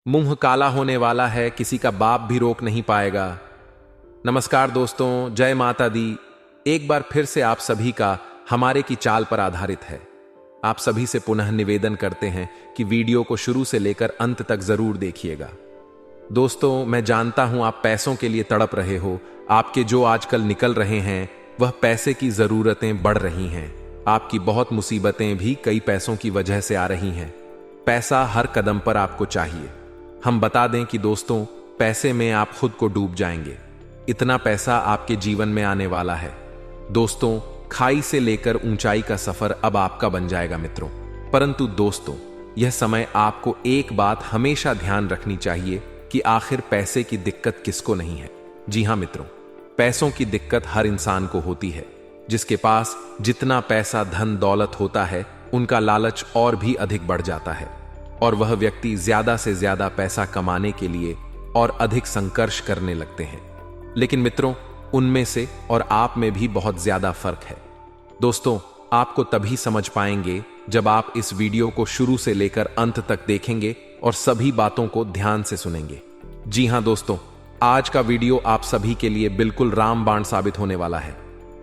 मुंह काला होने वाला है, किसी का बाप भी रोक नहीं पाएगा। नमस्कार दोस्तों, जय माता दी। एक बार फिर से आप सभी का हमारे की चाल पर आधारित है। आप सभी से पुनः निवेदन करते हैं कि वीडियो को शुरू से लेकर अंत तक जरूर देखिएगा। दोस्तों, मैं जानता हूं आप पैसों के लिए तड़प रहे हो। आपके जो आजकल निकल रहे हैं वह पैसे की जरूरतें बढ़ रही हैं। आपकी बहुत मुसीबतें भी कई पैसों की वजह से आ रही हैं। पैसा हर कदम पर आपको चाहिए। हम बता दें कि दोस्तों, पैसे में आप खुद को डूब जाएंगे। इतना पैसा आपके जीवन में आने वाला है। दोस्तों, खाई से लेकर ऊंचाई का सफर अब आपका बन जाएगा मित्रों। परंतु दोस्तों, यह समय आपको एक बात हमेशा ध्यान रखनी चाहिए कि आखिर पैसे की दिक्कत किसको नहीं है। जी हां मित्रों, पैसों की दिक्कत हर इंसान को होती है। जिसके पास जितना पैसा धन दौलत होता है, उनका लालच और भी अधिक बढ़ जाता है और वह व्यक्ति ज्यादा से ज्यादा पैसा कमाने के लिए और अधिक संघर्ष करने लगते हैं। लेकिन मित्रों, उनमें से और आप में भी बहुत ज्यादा फर्क है। दोस्तों, आपको तभी समझ पाएंगे जब आप इस वीडियो को शुरू से लेकर अंत तक देखेंगे और सभी बातों को ध्यान से सुनेंगे। जी हां दोस्तों, आज का वीडियो आप सभी के लिए बिल्कुल रामबाण साबित होने वाला है।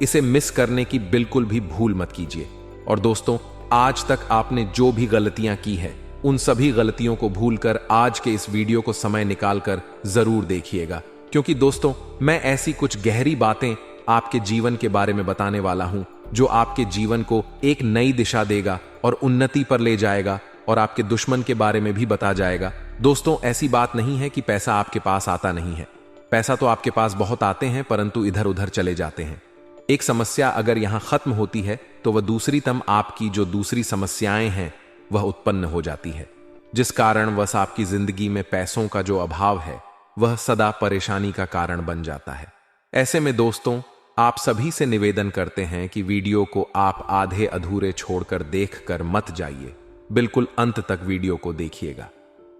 इसे मिस करने की बिल्कुल भी भूल मत कीजिए। और दोस्तों, आज तक आपने जो भी गलतियां की है, उन सभी गलतियों को भूलकर आज के इस वीडियो को समय निकालकर जरूर देखिएगा। क्योंकि दोस्तों, मैं ऐसी कुछ गहरी बातें आपके जीवन के बारे में बताने वाला हूं जो आपके जीवन को एक नई दिशा देगा और उन्नति पर ले जाएगा और आपके दुश्मन के बारे में भी बता जाएगा। दोस्तों, ऐसी बात नहीं है कि पैसा आपके पास आता नहीं है। पैसा तो आपके पास बहुत आते हैं, परंतु इधर उधर चले जाते हैं। एक समस्या अगर यहां खत्म होती है तो वह दूसरी तम आपकी जो दूसरी समस्याएं हैं वह उत्पन्न हो जाती है, जिस कारण वह आपकी जिंदगी में पैसों का जो अभाव है वह सदा परेशानी का कारण बन जाता है। ऐसे में दोस्तों, आप सभी से निवेदन करते हैं कि वीडियो को आप आधे अधूरे छोड़कर देखकर मत जाइए। बिल्कुल अंत तक वीडियो को देखिएगा।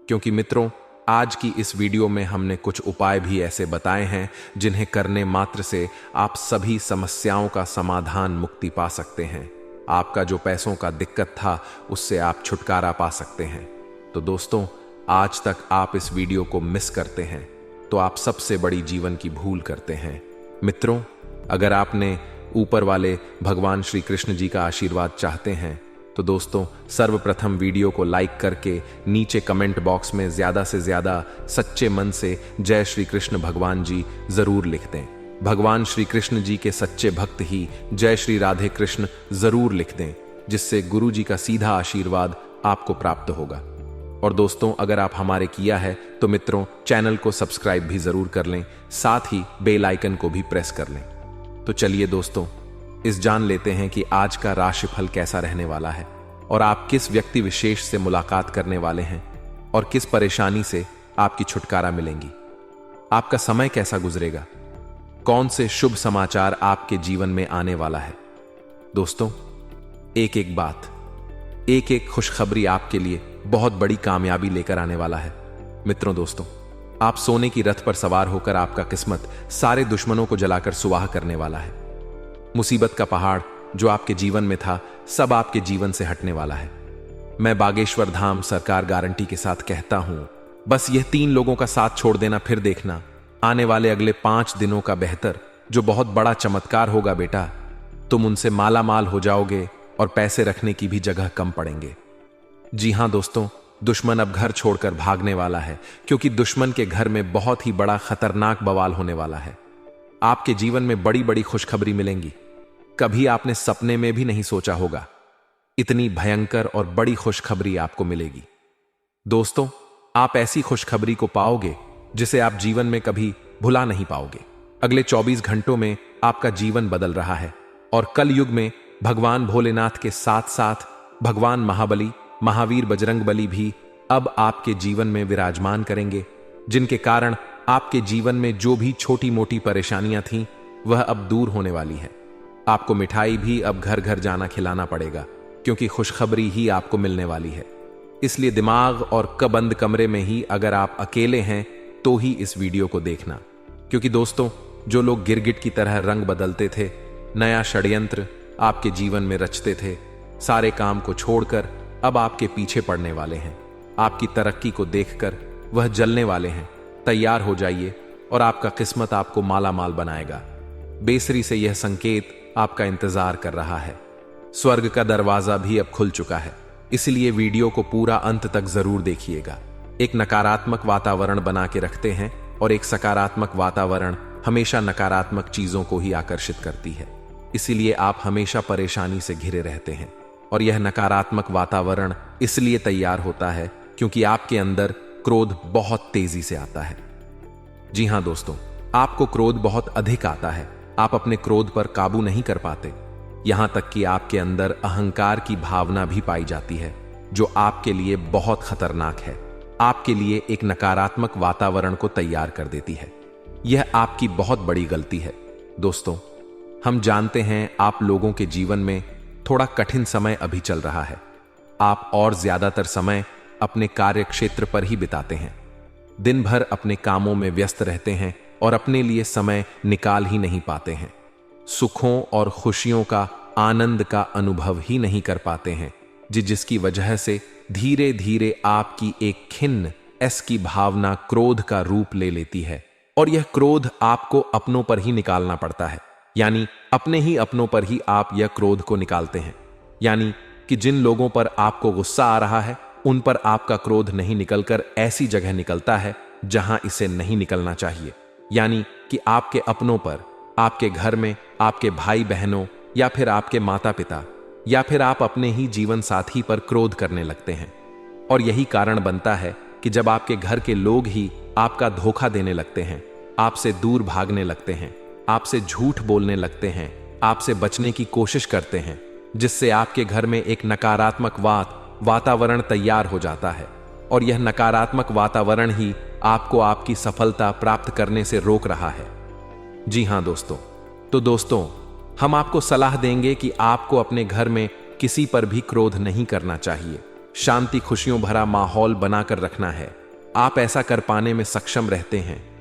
क्योंकि मित्रों, आज की इस वीडियो में हमने कुछ उपाय भी ऐसे बताए हैं जिन्हें करने मात्र से आप सभी समस्याओं का समाधान मुक्ति पा सकते हैं। आपका जो पैसों का दिक्कत था उससे आप छुटकारा पा सकते हैं। तो दोस्तों, आज तक आप इस वीडियो को मिस करते हैं तो आप सबसे बड़ी जीवन की भूल करते हैं। मित्रों, अगर आपने ऊपर वाले भगवान श्री कृष्ण जी का आशीर्वाद चाहते हैं तो दोस्तों, सर्वप्रथम वीडियो को लाइक करके नीचे कमेंट बॉक्स में ज्यादा से ज्यादा सच्चे मन से जय श्री कृष्ण भगवान जी जरूर लिख दें। भगवान श्री कृष्ण जी के सच्चे भक्त ही जय श्री राधे कृष्ण जरूर लिख दें, जिससे गुरु जी का सीधा आशीर्वाद आपको प्राप्त होगा। और दोस्तों, अगर आप हमारे किया है तो मित्रों, चैनल को सब्सक्राइब भी जरूर कर लें, साथ ही बेल आइकन को भी प्रेस कर लें। तो चलिए दोस्तों, इस जान लेते हैं कि आज का राशिफल कैसा रहने वाला है और आप किस व्यक्ति विशेष से मुलाकात करने वाले हैं और किस परेशानी से आपकी छुटकारा मिलेंगी। आपका समय कैसा गुजरेगा, कौन से शुभ समाचार आपके जीवन में आने वाला है। दोस्तों, एक एक बात, एक एक खुशखबरी आपके लिए बहुत बड़ी कामयाबी लेकर आने वाला है। मित्रों, दोस्तों, आप सोने की रथ पर सवार होकर आपका किस्मत सारे दुश्मनों को जलाकर सुवाह करने वाला है। मुसीबत का पहाड़ जो आपके जीवन में था, सब आपके जीवन से हटने वाला है। मैं बागेश्वर धाम सरकार गारंटी के साथ कहता हूं, बस यह 3 लोगों का साथ छोड़ देना, फिर देखना आने वाले अगले 5 दिनों का बेहतर जो बहुत बड़ा चमत्कार होगा बेटा। तुम उनसे माला माल हो जाओगे और पैसे रखने की भी जगह कम पड़ेंगे। जी हां दोस्तों, दुश्मन अब घर छोड़कर भागने वाला है, क्योंकि दुश्मन के घर में बहुत ही बड़ा खतरनाक बवाल होने वाला है। आपके जीवन में बड़ी बड़ी खुशखबरी मिलेंगी। कभी आपने सपने में भी नहीं सोचा होगा इतनी भयंकर और बड़ी खुशखबरी आपको मिलेगी। दोस्तों, आप ऐसी खुशखबरी को पाओगे जिसे आप जीवन में कभी भुला नहीं पाओगे। अगले 24 घंटों में आपका जीवन बदल रहा है और कल युग में भगवान भोलेनाथ के साथ साथ भगवान महाबली, महावीर बजरंगबली भी अब आपके जीवन में विराजमान करेंगे, जिनके कारण आपके जीवन में जो भी छोटी मोटी परेशानियां थीं वह अब दूर होने वाली है। आपको मिठाई भी अब घर घर जाना खिलाना पड़ेगा, क्योंकि खुशखबरी ही आपको मिलने वाली है। इसलिए दिमाग और बंद कमरे में ही अगर आप अकेले हैं तो ही इस वीडियो को देखना। क्योंकि दोस्तों, जो लोग गिरगिट की तरह रंग बदलते थे, नया षड्यंत्र आपके जीवन में रचते थे, सारे काम को छोड़कर अब आपके पीछे पड़ने वाले हैं। आपकी तरक्की को देखकर वह जलने वाले हैं। तैयार हो जाइए और आपका किस्मत आपको माला माल बनाएगा। बेसरी से यह संकेत आपका इंतजार कर रहा है। स्वर्ग का दरवाजा भी अब खुल चुका है, इसलिए वीडियो को पूरा अंत तक जरूर देखिएगा। एक नकारात्मक वातावरण बना के रखते हैं और एक सकारात्मक वातावरण हमेशा नकारात्मक चीजों को ही आकर्षित करती है। इसीलिए आप हमेशा परेशानी से घिरे रहते हैं। और यह नकारात्मक वातावरण इसलिए तैयार होता है क्योंकि आपके अंदर क्रोध बहुत तेजी से आता है। जी हां दोस्तों, आपको क्रोध बहुत अधिक आता है। आप अपने क्रोध पर काबू नहीं कर पाते। यहां तक कि आपके अंदर अहंकार की भावना भी पाई जाती है, जो आपके लिए बहुत खतरनाक है। आपके लिए एक नकारात्मक वातावरण को तैयार कर देती है। यह आपकी बहुत बड़ी गलती है। दोस्तों, हम जानते हैं आप लोगों के जीवन में थोड़ा कठिन समय अभी चल रहा है। आप और ज्यादातर समय अपने कार्य क्षेत्र पर ही बिताते हैं। दिन भर अपने कामों में व्यस्त रहते हैं और अपने लिए समय निकाल ही नहीं पाते हैं। सुखों और खुशियों का, आनंद का अनुभव ही नहीं कर पाते हैं, जिसकी वजह से धीरे धीरे आपकी एक खिन्न की भावना क्रोध का रूप ले लेती है। और यह क्रोध आपको अपनों पर ही निकालना पड़ता है। यानी अपने ही अपनों पर ही आप यह क्रोध को निकालते हैं। यानी कि जिन लोगों पर आपको गुस्सा आ रहा है, उन पर आपका क्रोध नहीं निकलकर ऐसी जगह निकलता है जहां इसे नहीं निकलना चाहिए। यानी कि आपके अपनों पर, आपके घर में, आपके भाई बहनों या फिर आपके माता पिता या फिर आप अपने ही जीवन साथी पर क्रोध करने लगते हैं। और यही कारण बनता है कि जब आपके घर के लोग ही आपका धोखा देने लगते हैं, आपसे दूर भागने लगते हैं, आपसे झूठ बोलने लगते हैं, आपसे बचने की कोशिश करते हैं, जिससे आपके घर में एक नकारात्मक वातावरण तैयार हो जाता है। और यह नकारात्मक वातावरण ही आपको आपकी सफलता प्राप्त करने से रोक रहा है। जी हां दोस्तों, तो दोस्तों, हम आपको सलाह देंगे कि आपको अपने घर में किसी पर भी क्रोध नहीं करना चाहिए। शांति, खुशियों भरा माहौल बनाकर रखना है। आप ऐसा कर पाने में सक्षम रहते हैं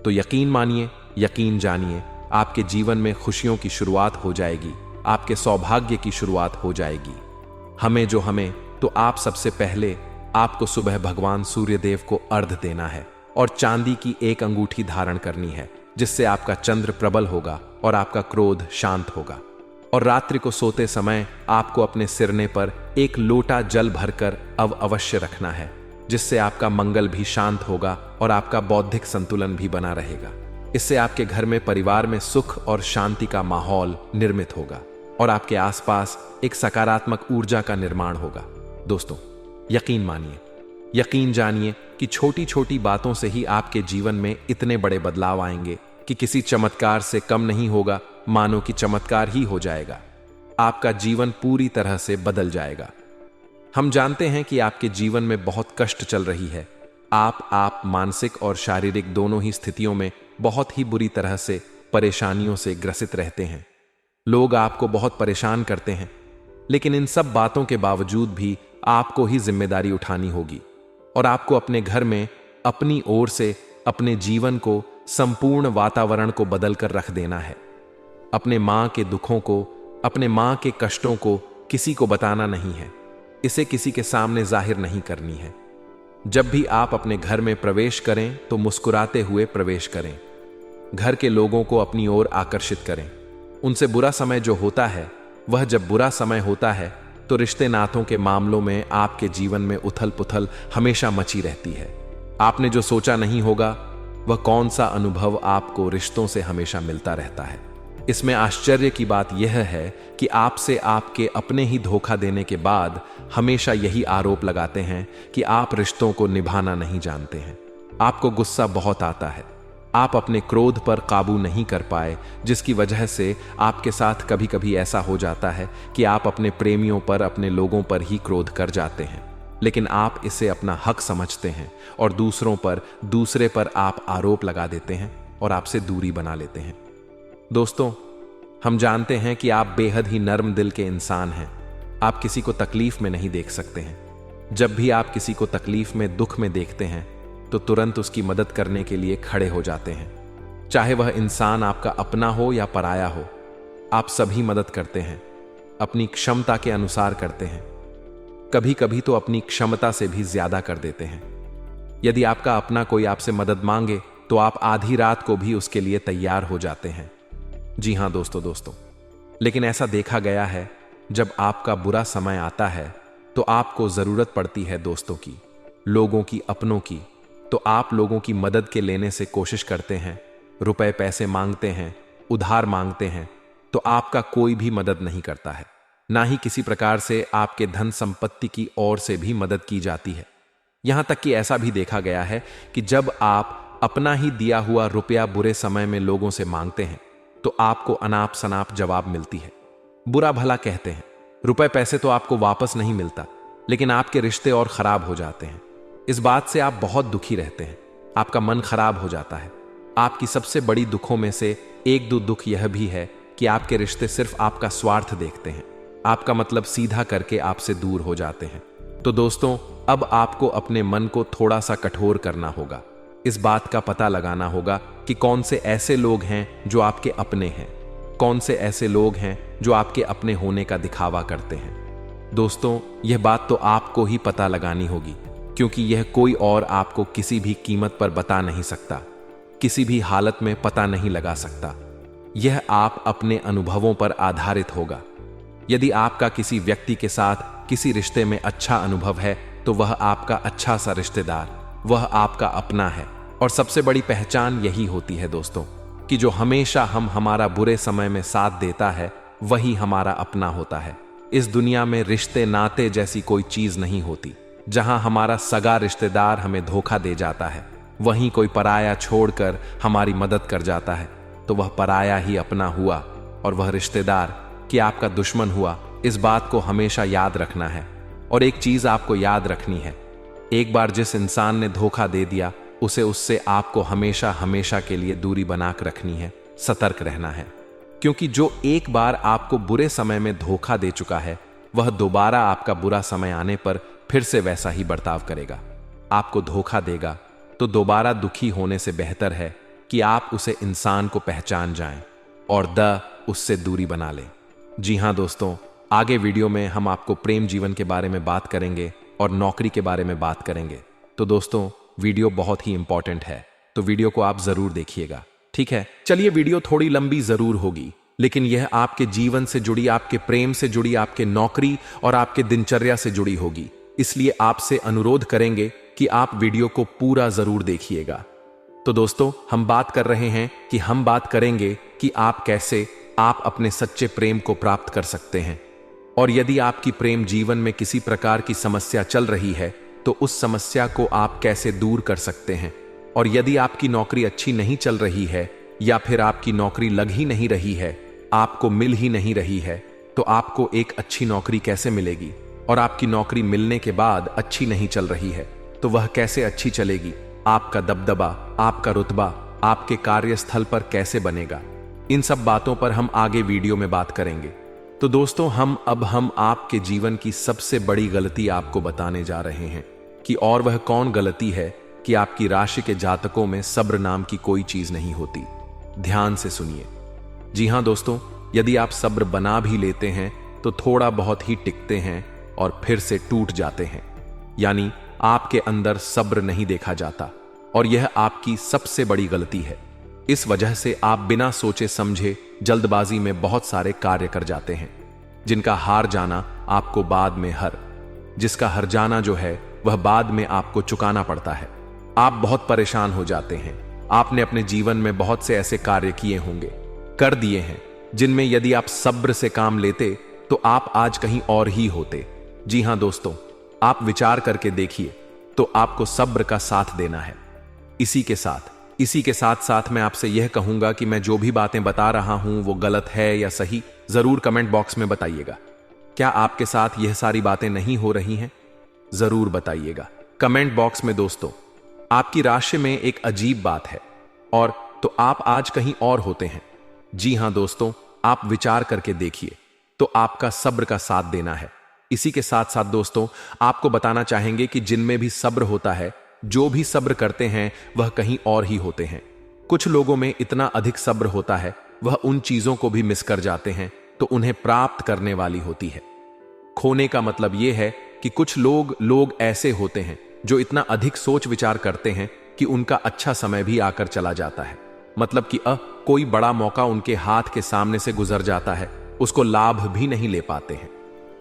तो यकीन मानिए, यकीन जानिए, आपके जीवन में खुशियों की शुरुआत हो जाएगी, आपके सौभाग्य की शुरुआत हो जाएगी। हमें तो आप सबसे पहले आपको सुबह भगवान सूर्यदेव को अर्घ्य देना है और चांदी की एक अंगूठी धारण करनी है, जिससे आपका चंद्र प्रबल होगा और आपका क्रोध शांत होगा। और रात्रि को सोते समय आपको अपने सिरने पर एक लोटा जल भरकर अवश्य रखना है, जिससे आपका मंगल भी शांत होगा और आपका बौद्धिक संतुलन भी बना रहेगा। इससे आपके घर में, परिवार में सुख और शांति का माहौल निर्मित होगा और आपके आसपास एक सकारात्मक ऊर्जा का निर्माण होगा। दोस्तों, यकीन मानिए, यकीन जानिए कि छोटी छोटी बातों से ही आपके जीवन में इतने बड़े बदलाव आएंगे कि किसी चमत्कार से कम नहीं होगा, मानो कि चमत्कार ही हो जाएगा। आपका जीवन पूरी तरह से बदल जाएगा। हम जानते हैं कि आपके जीवन में बहुत कष्ट चल रही है। आप मानसिक और शारीरिक दोनों ही स्थितियों में बहुत ही बुरी तरह से परेशानियों से ग्रसित रहते हैं। लोग आपको बहुत परेशान करते हैं, लेकिन इन सब बातों के बावजूद भी आपको ही जिम्मेदारी उठानी होगी और आपको अपने घर में अपनी ओर से अपने जीवन को, संपूर्ण वातावरण को बदल कर रख देना है। अपने मां के दुखों को, अपने मां के कष्टों को किसी को बताना नहीं है। इसे किसी के सामने जाहिर नहीं करनी है। जब भी आप अपने घर में प्रवेश करें तो मुस्कुराते हुए प्रवेश करें। घर के लोगों को अपनी ओर आकर्षित करें। उनसे बुरा समय जो होता है, वह जब बुरा समय होता है तो रिश्ते नातों के मामलों में आपके जीवन में उथल पुथल हमेशा मची रहती है। आपने जो सोचा नहीं होगा, वह कौन सा अनुभव आपको रिश्तों से हमेशा मिलता रहता है। इसमें आश्चर्य की बात यह है कि आपसे आपके अपने ही धोखा देने के बाद हमेशा यही आरोप लगाते हैं कि आप रिश्तों को निभाना नहीं जानते हैं। आपको गुस्सा बहुत आता है। आप अपने क्रोध पर काबू नहीं कर पाए, जिसकी वजह से आपके साथ कभी कभी ऐसा हो जाता है कि आप अपने प्रेमियों पर, अपने लोगों पर ही क्रोध कर जाते हैं। लेकिन आप इसे अपना हक समझते हैं और दूसरे पर आप आरोप लगा देते हैं और आपसे दूरी बना लेते हैं। दोस्तों, हम जानते हैं कि आप बेहद ही नर्म दिल के इंसान हैं। आप किसी को तकलीफ में नहीं देख सकते हैं। जब भी आप किसी को तकलीफ में, दुख में देखते हैं तो तुरंत उसकी मदद करने के लिए खड़े हो जाते हैं। चाहे वह इंसान आपका अपना हो या पराया हो, आप सभी मदद करते हैं। अपनी क्षमता के अनुसार करते हैं। कभी कभी तो अपनी क्षमता से भी ज्यादा कर देते हैं। यदि आपका अपना कोई आपसे मदद मांगे तो आप आधी रात को भी उसके लिए तैयार हो जाते हैं। जी हां दोस्तों, लेकिन ऐसा देखा गया है जब आपका बुरा समय आता है तो आपको जरूरत पड़ती है दोस्तों की, लोगों की, अपनों की, तो आप लोगों की मदद के लेने से कोशिश करते हैं, रुपए पैसे मांगते हैं, उधार मांगते हैं, तो आपका कोई भी मदद नहीं करता है। ना ही किसी प्रकार से आपके धन संपत्ति की ओर से भी मदद की जाती है। यहां तक कि ऐसा भी देखा गया है कि जब आप अपना ही दिया हुआ रुपया बुरे समय में लोगों से मांगते हैं तो आपको अनाप शनाप जवाब मिलती है, बुरा भला कहते हैं। रुपए पैसे तो आपको वापस नहीं मिलता, लेकिन आपके रिश्ते और खराब हो जाते हैं। इस बात से आप बहुत दुखी रहते हैं, आपका मन खराब हो जाता है। आपकी सबसे बड़ी दुखों में से एक दो दुख यह भी है कि आपके रिश्ते सिर्फ आपका स्वार्थ देखते हैं, आपका मतलब सीधा करके आपसे दूर हो जाते हैं। तो दोस्तों, अब आपको अपने मन को थोड़ा सा कठोर करना होगा। इस बात का पता लगाना होगा कि कौन से ऐसे लोग हैं जो आपके अपने हैं, कौन से ऐसे लोग हैं जो आपके अपने होने का दिखावा करते हैं। दोस्तों, यह बात तो आपको ही पता लगानी होगी, क्योंकि यह कोई और आपको किसी भी कीमत पर बता नहीं सकता, किसी भी हालत में पता नहीं लगा सकता। यह आप अपने अनुभवों पर आधारित होगा। यदि आपका किसी व्यक्ति के साथ किसी रिश्ते में अच्छा अनुभव है तो वह आपका अच्छा सा रिश्तेदार, वह आपका अपना है। और सबसे बड़ी पहचान यही होती है दोस्तों कि जो हमेशा हमारा बुरे समय में साथ देता है वही हमारा अपना होता है। इस दुनिया में रिश्ते नाते जैसी कोई चीज नहीं होती। जहां हमारा सगा रिश्तेदार हमें धोखा दे जाता है, वहीं कोई पराया छोड़कर हमारी मदद कर जाता है, तो वह पराया ही अपना हुआ और वह रिश्तेदार कि आपका दुश्मन हुआ। इस बात को हमेशा याद रखना है। और एक चीज आपको याद रखनी है, एक बार जिस इंसान ने धोखा दे दिया उससे आपको हमेशा हमेशा के लिए दूरी बनाकर रखनी है, सतर्क रहना है। क्योंकि जो एक बार आपको बुरे समय में धोखा दे चुका है वह दोबारा आपका बुरा समय आने पर फिर से वैसा ही बर्ताव करेगा, आपको धोखा देगा। तो दोबारा दुखी होने से बेहतर है कि आप उसे इंसान को पहचान जाएं और उससे दूरी बना लें। जी हां दोस्तों, आगे वीडियो में हम आपको प्रेम जीवन के बारे में बात करेंगे और नौकरी के बारे में बात करेंगे। तो दोस्तों, वीडियो बहुत ही इंपॉर्टेंट है, तो वीडियो को आप जरूर देखिएगा, ठीक है। चलिए, वीडियो थोड़ी लंबी जरूर होगी, लेकिन यह आपके जीवन से जुड़ी, आपके प्रेम से जुड़ी, आपके नौकरी और आपके दिनचर्या से जुड़ी होगी। इसलिए आपसे अनुरोध करेंगे कि आप वीडियो को पूरा जरूर देखिएगा। तो दोस्तों, हम बात करेंगे कि आप कैसे आप अपने सच्चे प्रेम को प्राप्त कर सकते हैं। और यदि आपकी प्रेम जीवन में किसी प्रकार की समस्या चल रही है तो उस समस्या को आप कैसे दूर कर सकते हैं। और यदि आपकी नौकरी अच्छी नहीं चल रही है या फिर आपकी नौकरी लग ही नहीं रही है, आपको मिल ही नहीं रही है, तो आपको एक अच्छी नौकरी कैसे मिलेगी। और आपकी नौकरी मिलने के बाद अच्छी नहीं चल रही है तो वह कैसे अच्छी चलेगी। आपका दबदबा, आपका रुतबा आपके कार्यस्थल पर कैसे बनेगा। इन सब बातों पर हम आगे वीडियो में बात करेंगे। तो दोस्तों, हम आपके जीवन की सबसे बड़ी गलती आपको बताने जा रहे हैं कि और वह कौन गलती है कि आपकी राशि के जातकों में सब्र नाम की कोई चीज नहीं होती। ध्यान से सुनिए। जी हां दोस्तों, यदि आप सब्र बना भी लेते हैं तो थोड़ा बहुत ही टिकते हैं और फिर से टूट जाते हैं। यानी आपके अंदर सब्र नहीं देखा जाता और यह आपकी सबसे बड़ी गलती है। इस वजह से आप बिना सोचे समझे जल्दबाजी में बहुत सारे कार्य कर जाते हैं, जिनका हार जाना आपको बाद में जिसका हर जाना जो है वह बाद में आपको चुकाना पड़ता है। आप बहुत परेशान हो जाते हैं। आपने अपने जीवन में बहुत से ऐसे कार्य किए होंगे, कर दिए हैं, जिनमें यदि आप सब्र से काम लेते तो आप आज कहीं और ही होते। जी हां दोस्तों, आप विचार करके देखिए, तो आपको सब्र का साथ देना है। इसी के साथ मैं आपसे यह कहूंगा कि मैं जो भी बातें बता रहा हूं वो गलत है या सही, जरूर कमेंट बॉक्स में बताइएगा। क्या आपके साथ यह सारी बातें नहीं हो रही हैं? जरूर बताइएगा कमेंट बॉक्स में। दोस्तों, आपकी राशि में एक अजीब बात है और तो आप आज कहीं और होते हैं। जी हां दोस्तों, आप विचार करके देखिए, तो आपका सब्र का साथ देना है। इसी के साथ साथ दोस्तों, आपको बताना चाहेंगे कि जिनमें भी सब्र होता है, जो भी सब्र करते हैं वह कहीं और ही होते हैं। कुछ लोगों में इतना अधिक सब्र होता है वह उन चीजों को भी मिस कर जाते हैं तो उन्हें प्राप्त करने वाली होती है। खोने का मतलब यह है कि कुछ लोग ऐसे होते हैं जो इतना अधिक सोच विचार करते हैं कि उनका अच्छा समय भी आकर चला जाता है। मतलब कि कोई बड़ा मौका उनके हाथ के सामने से गुजर जाता है, उसको लाभ भी नहीं ले पाते हैं।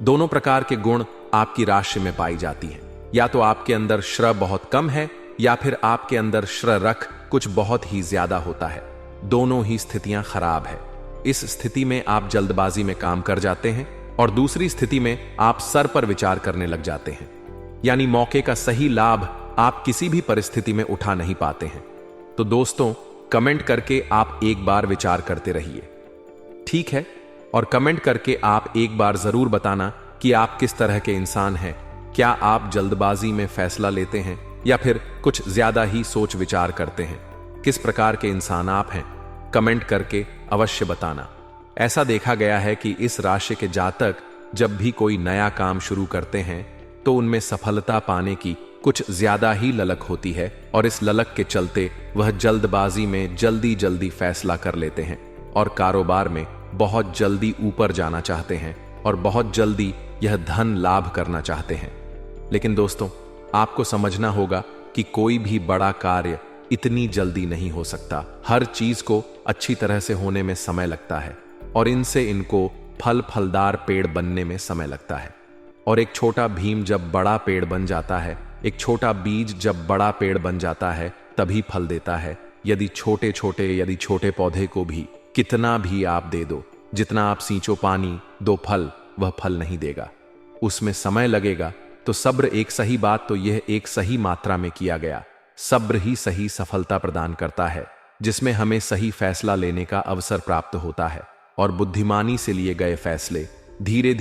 दोनों प्रकार के गुण आपकी राशि में पाई जाती हैं। या तो आपके अंदर श्र बहुत कम है या फिर आपके अंदर श्र रख कुछ बहुत ही ज्यादा होता है। दोनों ही स्थितियां खराब है। इस स्थिति में आप जल्दबाजी में काम कर जाते हैं और दूसरी स्थिति में आप सर पर विचार करने लग जाते हैं, यानी मौके का सही लाभ आप किसी भी परिस्थिति में उठा नहीं पाते हैं। तो दोस्तों, कमेंट करके आप एक बार विचार करते रहिए, ठीक है? और कमेंट करके आप एक बार जरूर बताना कि आप किस तरह के इंसान हैं। क्या आप जल्दबाजी में फैसला लेते हैं या फिर कुछ ज्यादा ही सोच विचार करते हैं? किस प्रकार के इंसान आप हैं? कमेंट करके अवश्य बताना। ऐसा देखा गया है कि इस राशि के जातक जब भी कोई नया काम शुरू करते हैं तो उनमें सफलता पाने की कुछ ज्यादा ही ललक होती है और इस ललक के चलते वह जल्दबाजी में जल्दी जल्दी फैसला कर लेते हैं और कारोबार में बहुत जल्दी ऊपर जाना चाहते हैं और बहुत जल्दी यह धन लाभ करना चाहते हैं। लेकिन दोस्तों, आपको समझना होगा कि कोई भी बड़ा कार्य इतनी जल्दी नहीं हो सकता। हर चीज को अच्छी तरह से होने में समय लगता है और इनसे इनको फलदार पेड़ बनने में समय लगता है। और एक छोटा भीम जब बड़ा पेड़ बन जाता है, एक छोटा बीज जब बड़ा पेड़ बन जाता है तभी फल देता है। यदि छोटे पौधे को भी कितना भी आप दे दो, जितना आप सींचो पानी दो फल, वह फल नहीं देगा, उसमें समय लगेगा। तो सब्र एक सही बात, तो यह एक सही मात्रा में किया गया सब्र ही सही सफलता प्रदान करता है, जिसमें हमें सही फैसला लेने का अवसर प्राप्त होता है और बुद्धिमानी से लिए गए फैसले धीरे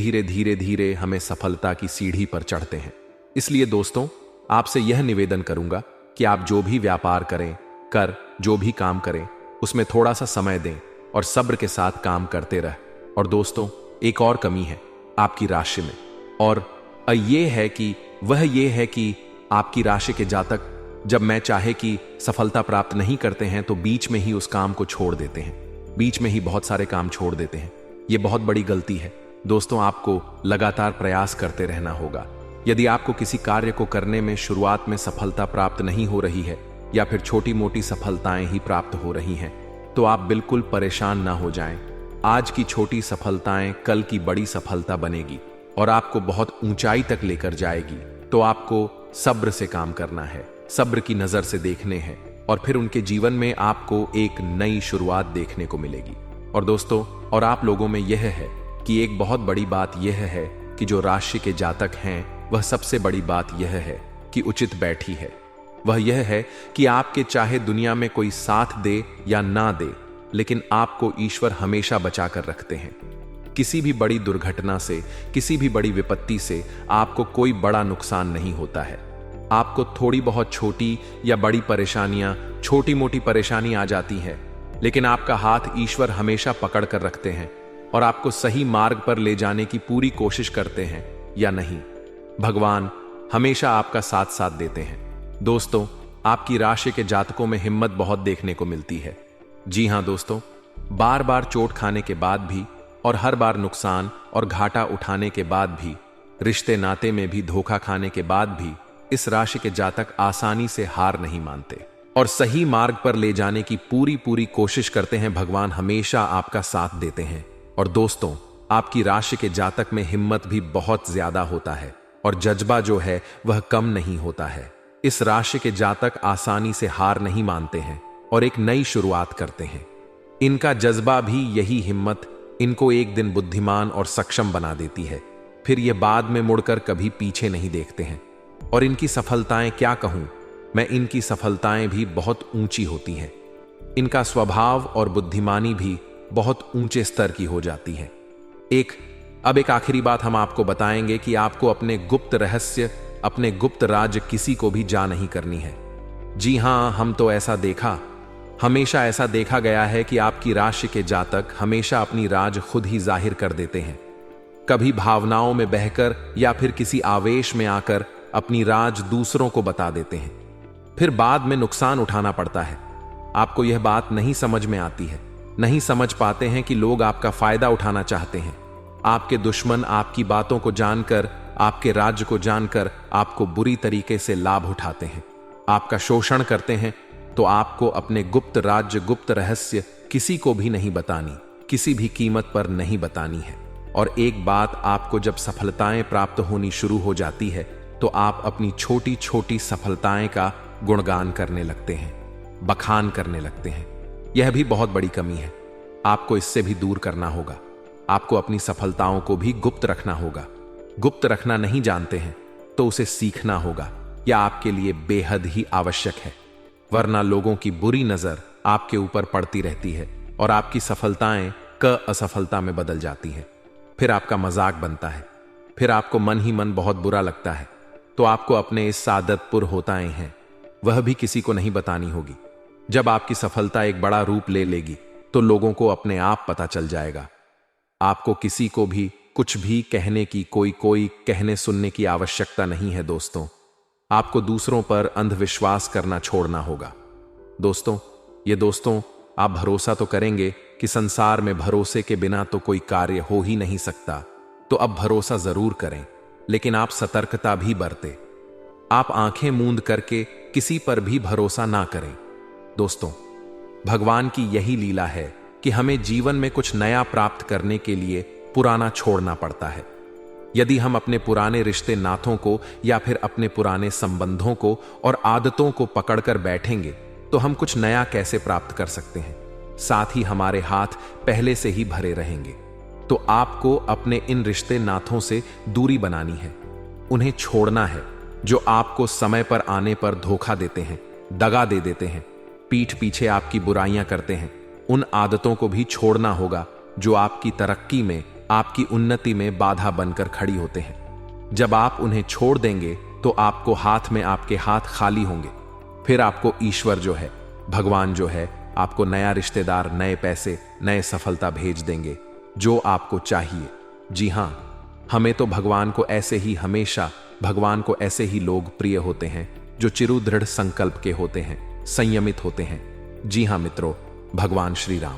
धीरे हमें सफलता की सीढ़ी पर चढ़ते हैं। इसलिए दोस्तों, आपसे यह निवेदन करूंगा कि आप जो भी व्यापार करें, जो भी काम करें, उसमें थोड़ा सा समय दें और सब्र के साथ काम करते रह। और दोस्तों, एक और कमी है आपकी राशि में, और ये है कि आपकी राशि के जातक जब मैं चाहे कि सफलता प्राप्त नहीं करते हैं तो बीच में ही उस काम को छोड़ देते हैं, बीच में ही बहुत सारे काम छोड़ देते हैं। यह बहुत बड़ी गलती है दोस्तों। आपको लगातार प्रयास करते रहना होगा। यदि आपको किसी कार्य को करने में शुरुआत में सफलता प्राप्त नहीं हो रही है या फिर छोटी मोटी सफलताएं ही प्राप्त हो रही हैं, तो आप बिल्कुल परेशान ना हो जाएं। आज की छोटी सफलताएं कल की बड़ी सफलता बनेगी और आपको बहुत ऊंचाई तक लेकर जाएगी। तो आपको सब्र से काम करना है, सब्र की नजर से देखने हैं और फिर उनके जीवन में आपको एक नई शुरुआत देखने को मिलेगी। और दोस्तों, और आप लोगों में यह है कि एक बहुत बड़ी बात यह है कि जो राशि के जातक हैं, वह सबसे बड़ी बात यह है कि उचित बैठी है। वह यह है कि आपके चाहे दुनिया में कोई साथ दे या ना दे, लेकिन आपको ईश्वर हमेशा बचा कर रखते हैं। किसी भी बड़ी दुर्घटना से, किसी भी बड़ी विपत्ति से आपको कोई बड़ा नुकसान नहीं होता है। आपको थोड़ी बहुत छोटी या बड़ी परेशानियां, छोटी मोटी परेशानी आ जाती है, लेकिन आपका हाथ ईश्वर हमेशा पकड़ कर रखते हैं और आपको सही मार्ग पर ले जाने की पूरी कोशिश करते हैं। या नहीं, भगवान हमेशा आपका साथ साथ देते हैं। दोस्तों, आपकी राशि के जातकों में हिम्मत बहुत देखने को मिलती है। जी हां दोस्तों, बार बार चोट खाने के बाद भी और हर बार नुकसान और घाटा उठाने के बाद भी, रिश्ते नाते में भी धोखा खाने के बाद भी इस राशि के जातक आसानी से हार नहीं मानते और सही मार्ग पर ले जाने की पूरी कोशिश करते हैं। भगवान हमेशा आपका साथ देते हैं। और दोस्तों, आपकी राशि के जातक में हिम्मत भी बहुत ज्यादा होता है और जज्बा जो है वह कम नहीं होता है। इस राशि के जातक आसानी से हार नहीं मानते हैं और एक नई शुरुआत करते हैं। इनका जज्बा भी, यही हिम्मत इनको एक दिन बुद्धिमान और सक्षम बना देती है। फिर ये बाद में मुड़कर कभी पीछे नहीं देखते हैं। और इनकी सफलताएं क्या कहूं मैं, इनकी सफलताएं भी बहुत ऊंची होती हैं। इनका स्वभाव और बुद्धिमानी भी बहुत ऊंचे स्तर की हो जाती है। अब एक आखिरी बात हम आपको बताएंगे कि आपको अपने गुप्त रहस्य, अपने गुप्त राज किसी को भी जा नहीं करनी है। जी हां, हमेशा ऐसा देखा गया है कि आपकी राशि के जातक हमेशा अपनी राज खुद ही जाहिर कर देते हैं। कभी भावनाओं में बहकर या फिर किसी आवेश में आकर अपनी राज दूसरों को बता देते हैं, फिर बाद में नुकसान उठाना पड़ता है। आपको यह बात नहीं समझ में आती है, नहीं समझ पाते हैं कि लोग आपका फायदा उठाना चाहते हैं। आपके दुश्मन आपकी बातों को जानकर आपके राज्य को जानकर आपको बुरी तरीके से लाभ उठाते हैं, आपका शोषण करते हैं, तो आपको अपने गुप्त राज्य, गुप्त रहस्य किसी को भी नहीं बतानी, किसी भी कीमत पर नहीं बतानी है। और एक बात, आपको जब सफलताएं प्राप्त होनी शुरू हो जाती है तो आप अपनी छोटी छोटी सफलताएं का गुणगान करने लगते हैं, बखान करने लगते हैं। यह भी बहुत बड़ी कमी है, आपको इससे भी दूर करना होगा। आपको अपनी सफलताओं को भी गुप्त रखना होगा। गुप्त रखना नहीं जानते हैं तो उसे सीखना होगा, यह आपके लिए बेहद ही आवश्यक है। वरना लोगों की बुरी नजर आपके ऊपर पड़ती रहती है और आपकी सफलताएं असफलता में बदल जाती हैं। फिर आपका मजाक बनता है, फिर आपको मन ही मन बहुत बुरा लगता है। तो आपको अपने इस सादतपुर होताएं हैं, वह भी किसी को नहीं बतानी होगी। जब आपकी सफलता एक बड़ा रूप ले लेगी तो लोगों को अपने आप पता चल जाएगा। आपको किसी को भी कुछ भी कहने की, कोई कहने सुनने की आवश्यकता नहीं है दोस्तों। आपको दूसरों पर अंधविश्वास करना छोड़ना होगा। दोस्तों, आप भरोसा तो करेंगे कि संसार में भरोसे के बिना तो कोई कार्य हो ही नहीं सकता, तो अब भरोसा जरूर करें, लेकिन आप सतर्कता भी बरतें। आप आंखें मूंद करके किसी पर भी भरोसा ना करें। दोस्तों, भगवान की यही लीला है कि हमें जीवन में कुछ नया प्राप्त करने के लिए पुराना छोड़ना पड़ता है। यदि हम अपने पुराने रिश्ते नातों को या फिर अपने पुराने संबंधों को और आदतों को पकड़कर बैठेंगे तो हम कुछ नया कैसे प्राप्त कर सकते हैं? साथ ही हमारे हाथ पहले से ही भरे रहेंगे। तो आपको अपने इन रिश्ते नातों से दूरी बनानी है, उन्हें छोड़ना है जो आपको समय पर आने पर धोखा देते हैं, दगा दे देते हैं, पीठ पीछे आपकी बुराइयां करते हैं। उन आदतों को भी छोड़ना होगा जो आपकी तरक्की में, आपकी उन्नति में बाधा बनकर खड़ी होते हैं। जब आप उन्हें छोड़ देंगे तो आपको हाथ में आपके हाथ खाली होंगे। फिर आपको ईश्वर जो है, भगवान जो है, आपको नया रिश्तेदार, नए पैसे, नए सफलता भेज देंगे जो आपको चाहिए। जी हां, हमें तो भगवान को ऐसे ही लोग प्रिय होते हैं जो चिरुदृढ़ संकल्प के होते हैं, संयमित होते हैं। जी हां मित्रों, भगवान श्री राम,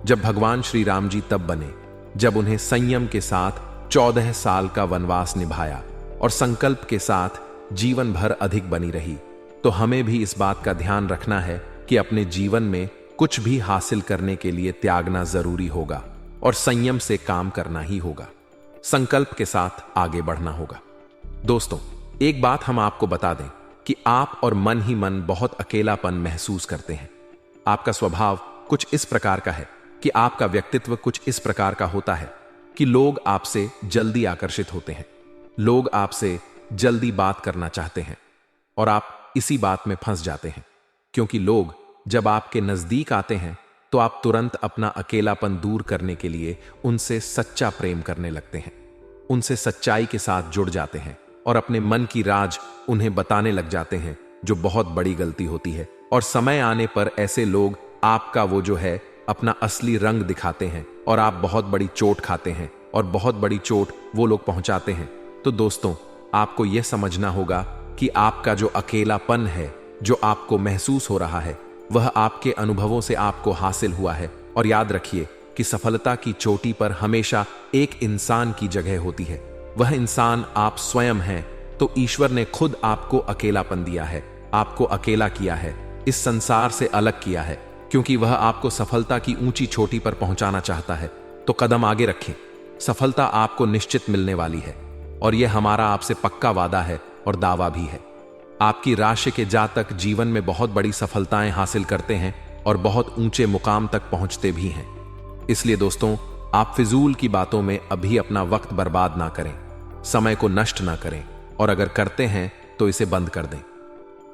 जब भगवान श्री राम जी तब बने जब उन्हें संयम के साथ 14 साल का वनवास निभाया और संकल्प के साथ जीवन भर अधिक बनी रही। तो हमें भी इस बात का ध्यान रखना है कि अपने जीवन में कुछ भी हासिल करने के लिए त्यागना जरूरी होगा और संयम से काम करना ही होगा, संकल्प के साथ आगे बढ़ना होगा। दोस्तों, एक बात हम आपको बता दें कि आप और मन ही मन बहुत अकेलापन महसूस करते हैं। आपका स्वभाव कुछ इस प्रकार का है कि आपका व्यक्तित्व कुछ इस प्रकार का होता है कि लोग आपसे जल्दी आकर्षित होते हैं, लोग आपसे जल्दी बात करना चाहते हैं और आप इसी बात में फंस जाते हैं, क्योंकि लोग जब आपके नजदीक आते हैं तो आप तुरंत अपना अकेलापन दूर करने के लिए उनसे सच्चा प्रेम करने लगते हैं, उनसे सच्चाई के साथ जुड़ जाते हैं और अपने मन की राज उन्हें बताने लग जाते हैं, जो बहुत बड़ी गलती होती है। और समय आने पर ऐसे लोग आपका वो जो है अपना असली रंग दिखाते हैं और आप बहुत बड़ी चोट खाते हैं और बहुत बड़ी चोट वो लोग पहुंचाते हैं। तो दोस्तों, आपको यह समझना होगा कि आपका जो अकेलापन है, जो आपको महसूस हो रहा है, वह आपके अनुभवों से आपको हासिल हुआ है। और याद रखिए कि सफलता की चोटी पर हमेशा एक इंसान की जगह होती है, वह इंसान आप स्वयं हैं। तो ईश्वर ने खुद आपको अकेलापन दिया है, आपको अकेला किया है, इस संसार से अलग किया है, क्योंकि वह आपको सफलता की ऊंची चोटी पर पहुंचाना चाहता है। तो कदम आगे रखें, सफलता आपको निश्चित मिलने वाली है और यह हमारा आपसे पक्का वादा है और दावा भी है। आपकी राशि के जातक जीवन में बहुत बड़ी सफलताएं हासिल करते हैं और बहुत ऊंचे मुकाम तक पहुंचते भी हैं। इसलिए दोस्तों, आप फिजूल की बातों में अभी अपना वक्त बर्बाद ना करें, समय को नष्ट ना करें और अगर करते हैं तो इसे बंद कर दें।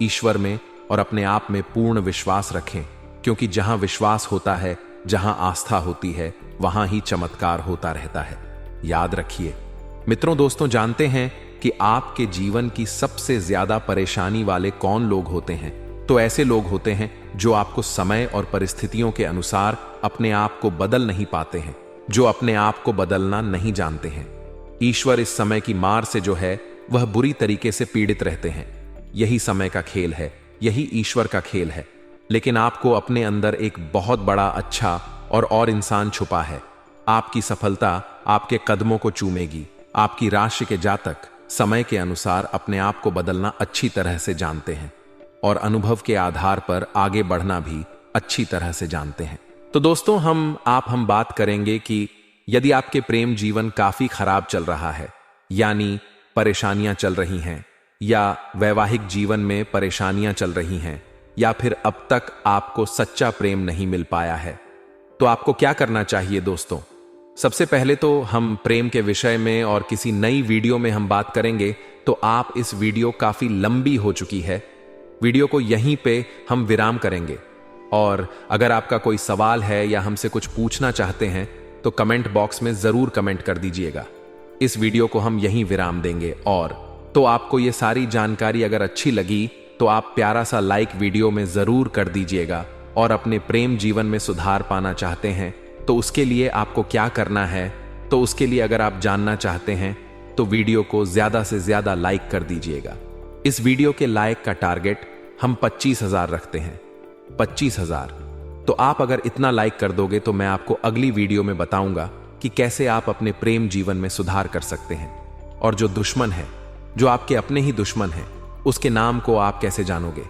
ईश्वर में और अपने आप में पूर्ण विश्वास रखें, क्योंकि जहां विश्वास होता है, जहां आस्था होती है, वहां ही चमत्कार होता रहता है। याद रखिए मित्रों, दोस्तों, जानते हैं कि आपके जीवन की सबसे ज्यादा परेशानी वाले कौन लोग होते हैं? तो ऐसे लोग होते हैं जो आपको समय और परिस्थितियों के अनुसार अपने आप को बदल नहीं पाते हैं, जो अपने आप को बदलना नहीं जानते हैं। ईश्वर इस समय की मार से जो है वह बुरी तरीके से पीड़ित रहते हैं। यही समय का खेल है, यही ईश्वर का खेल है। लेकिन आपको अपने अंदर एक बहुत बड़ा अच्छा और इंसान छुपा है। आपकी सफलता आपके कदमों को चूमेगी। आपकी राशि के जातक समय के अनुसार अपने आप को बदलना अच्छी तरह से जानते हैं और अनुभव के आधार पर आगे बढ़ना भी अच्छी तरह से जानते हैं। तो दोस्तों, हम बात करेंगे कि यदि आपके प्रेम जीवन काफी खराब चल रहा है, यानी परेशानियां चल रही हैं, या वैवाहिक जीवन में परेशानियां चल रही हैं, या फिर अब तक आपको सच्चा प्रेम नहीं मिल पाया है, तो आपको क्या करना चाहिए दोस्तों। सबसे पहले तो हम प्रेम के विषय में और किसी नई वीडियो में हम बात करेंगे, तो आप इस वीडियो काफी लंबी हो चुकी है, वीडियो को यहीं पे हम विराम करेंगे। और अगर आपका कोई सवाल है या हमसे कुछ पूछना चाहते हैं तो कमेंट बॉक्स में जरूर कमेंट कर दीजिएगा। इस वीडियो को हम यहीं विराम देंगे। और तो आपको ये सारी जानकारी अगर अच्छी लगी तो आप प्यारा सा लाइक वीडियो में जरूर कर दीजिएगा। और अपने प्रेम जीवन में सुधार पाना चाहते हैं तो उसके लिए आपको क्या करना है, तो उसके लिए अगर आप जानना चाहते हैं तो वीडियो को ज्यादा से ज्यादा लाइक कर दीजिएगा। इस वीडियो के लाइक का टारगेट हम 25,000 रखते हैं। 25,000। तो आप अगर इतना लाइक कर दोगे तो मैं आपको अगली वीडियो में बताऊंगा कि कैसे आप अपने प्रेम जीवन में सुधार कर सकते हैं। और जो दुश्मन है, जो आपके अपने ही दुश्मन है, उसके नाम को आप कैसे जानोगे,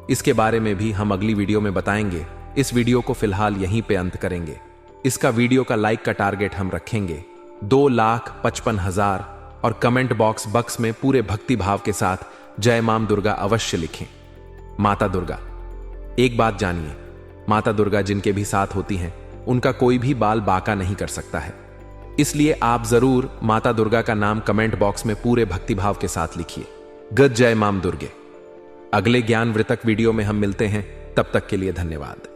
इसके बारे में भी हम अगली वीडियो में बताएंगे। इस वीडियो को फिलहाल यहीं पे अंत करेंगे। इसका वीडियो का लाइक का टारगेट हम रखेंगे 2,55,000। और कमेंट बॉक्स में पूरे भक्ति भाव के साथ जय मां दुर्गा अवश्य लिखें। माता दुर्गा। एक बात जानिए, माता दुर्गा जिनके भी साथ होती हैं उनका कोई भी बाल बांका नहीं कर सकता है। इसलिए आप जरूर माता दुर्गा का नाम कमेंट बॉक्स में पूरे भक्तिभाव के साथ लिखिए। गद जय मां दुर्गे। अगले ज्ञान वृतक वीडियो में हम मिलते हैं, तब तक के लिए धन्यवाद।